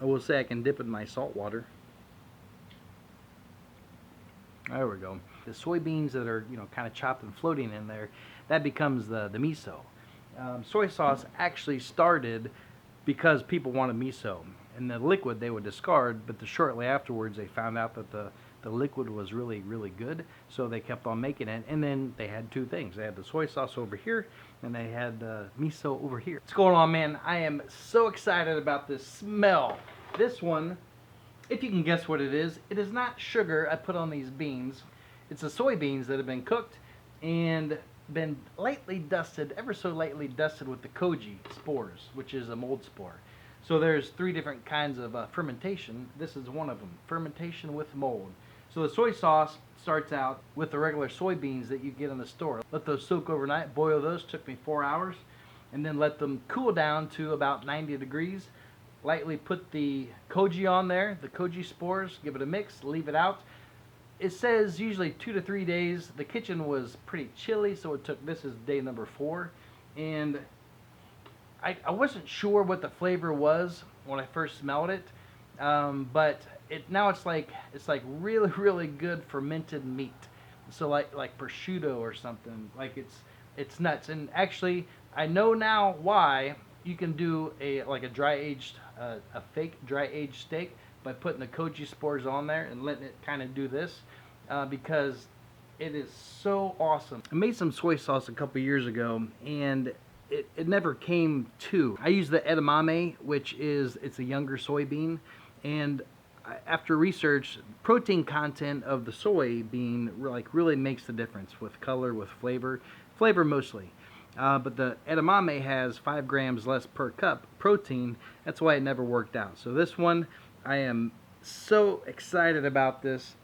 I will say I can dip in my salt water. There we go. The soybeans that are, kind of chopped and floating in there, that becomes the miso. Soy sauce actually started because people wanted miso, and the liquid they would discard, but shortly afterwards they found out that the liquid was really, really good, so they kept on making it. And then they had two things. They had the soy sauce over here, and they had miso over here. What's going on, man? I am so excited about this smell. This one, if you can guess what it is not sugar I put on these beans. It's the soybeans that have been cooked and been lightly dusted, ever so lightly dusted with the Koji Spores, which is a mold spore. So there's 3 different kinds of fermentation. This is one of them, fermentation with mold. So the soy sauce starts out with the regular soybeans that you get in the store. Let those soak overnight, boil those, took me 4 hours, and then let them cool down to about 90 degrees. Lightly put the Koji on there, the Koji Spores, give it a mix, leave it out. It says usually 2 to 3 days. The kitchen was pretty chilly, so it took, this is day number 4. And I wasn't sure what the flavor was when I first smelled it, but now it's like really, really good fermented meat. So like prosciutto or something. Like it's nuts. And actually, I know now why you can do a dry aged, a fake dry aged steak by putting the Koji Spores on there and letting it kind of do this, because it is so awesome. I made some soy sauce a couple years ago, and it never came to. I use the edamame, which it's a younger soybean, and after research, protein content of the soybean really makes the difference with color, with flavor mostly. But the edamame has 5 grams less per cup protein. That's why it never worked out. So this one, I am so excited about this.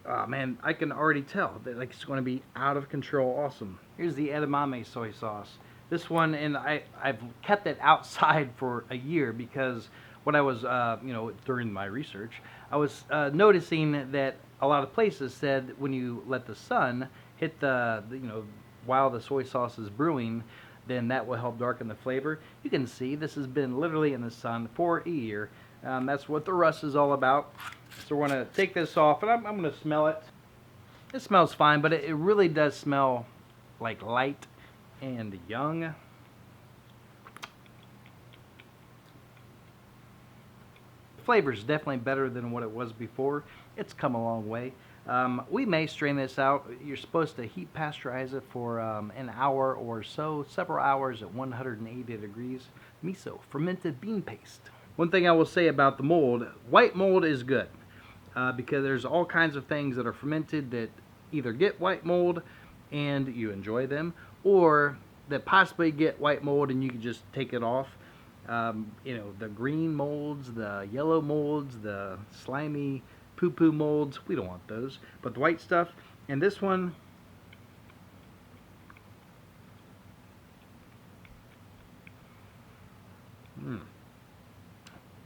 Oh man, I can already tell that it's going to be out of control awesome. Here's the edamame soy sauce. This one, and I've kept it outside for a year because when I was, during my research, I was noticing that a lot of places said when you let the sun hit while the soy sauce is brewing, then that will help darken the flavor. You can see this has been literally in the sun for a year. That's what the rust is all about. So we're going to take this off, and I'm going to smell it. It smells fine, but it really does smell like light and young. The flavor is definitely better than what it was before. It's come a long way. We may strain this out. You're supposed to heat pasteurize it for an hour or so, several hours at 180 degrees. Miso, fermented bean paste. One thing I will say about the mold, white mold is good because there's all kinds of things that are fermented that either get white mold and you enjoy them, or that possibly get white mold and you can just take it off. The green molds, the yellow molds, the slimy poo-poo molds, we don't want those. But the white stuff, and this one,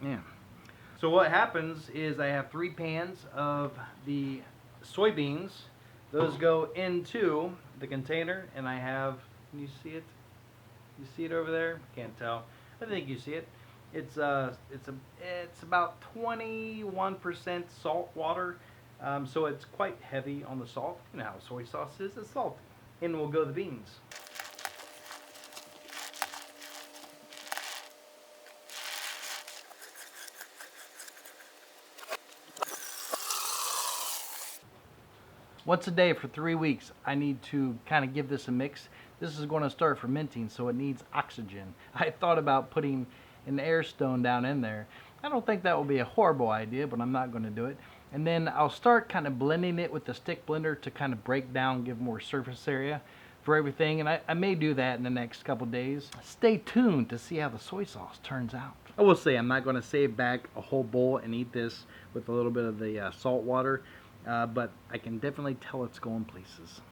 yeah. So what happens is I have 3 pans of the soybeans. Those go into the container, and I have, can you see it? You see it over there? Can't tell. I think you see it. It's about 21% salt water, so it's quite heavy on the salt. You know how soy sauce is, it's salty. And we'll go the beans. Once a day for 3 weeks, I need to kind of give this a mix. This is going to start fermenting, so it needs oxygen. I thought about putting an air stone down in there. I don't think that will be a horrible idea, but I'm not going to do it. And then I'll start kind of blending it with the stick blender to kind of break down, give more surface area for everything. And I may do that in the next couple days. Stay tuned to see how the soy sauce turns out. I will say I'm not going to save back a whole bowl and eat this with a little bit of the salt water. But I can definitely tell it's going places.